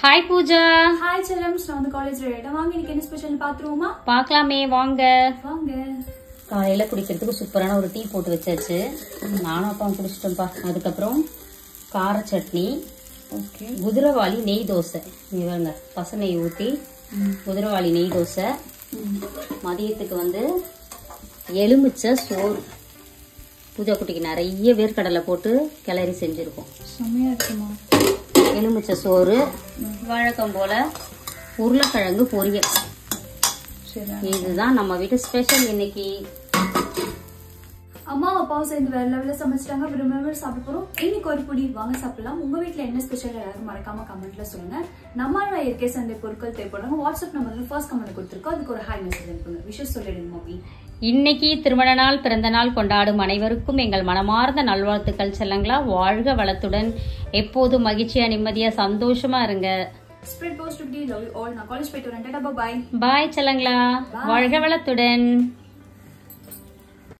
Hi Pooja. Hi Chelams, நான் வந்து college ரெடியா வாங்க இன்னைக்கு என்ன ஸ்பெஷல் பாத்துருவோமா? பார்க்கலாமே வாங்க. வாங்க. காலையில குடிக்கிறதுக்கு சூப்பரான ஒரு டீ போட்டு வச்சாச்சு. நானும் அப்பாவும் குடிச்சிட்டோம்ப்பா. அதுக்கு அப்புறம் கார சட்னி. ஓகே. குதிரவாளி நெய் தோசை. இவங்க பச நெய் ஊத்தி குதிரவாளி நெய் தோசை. மதியத்துக்கு வந்து எலுமிச்சை சோறு. பூஜா குட்டிக்கு நிறைய வேர்க்கடலை போட்டு கிளறி செஞ்சிருக்கோம். செமையா இருக்குமா? எலுமிச்சை சோறு, வழக்கம் போல உருளைக்கிழங்கு பொரியல். இதுதான் நம்ம வீட்டு ஸ்பெஷல் இன்னைக்கு. அம்மா அப்பாவும் சேர்ந்து வேற லெவல்ல சமைச்சிட்டாங்க. விரும்ப சாப்பிட போறோம். இன்னைக்கு ஒரு புடி வாங்க சாப்பிடலாம். உங்க வீட்டுல என்ன ஸ்பெஷல் எல்லாரும் மறக்காம கமெண்ட்ல சொல்லுங்க. நம்ம இயற்கை சந்தை பொருட்கள் தேவைப்படுறாங்க. வாட்ஸ்அப் நம்பர்ல ஃபர்ஸ்ட் கமெண்ட் கொடுத்துருக்கோம். அதுக்கு ஒரு ஹாய் மெசேஜ் அனுப்புங்க. விஷயம் சொல்லிடுங்க மம்மி. இன்னைக்கு திருமண நாள் பிறந்த நாள் கொண்டாடும் அனைவருக்கும் எங்கள் மனமார்ந்த நல்வாழ்த்துக்கள் செல்லங்களா. வாழ்க வளத்துடன், எப்போதும் மகிழ்ச்சியா நிம்மதியா சந்தோஷமா இருங்க. Spread positivity, love you all. நான் காலேஜ் போயிட்டு வரேன். Tata bye. பாய் செல்லங்களா. வாழ்க வளத்துடன்.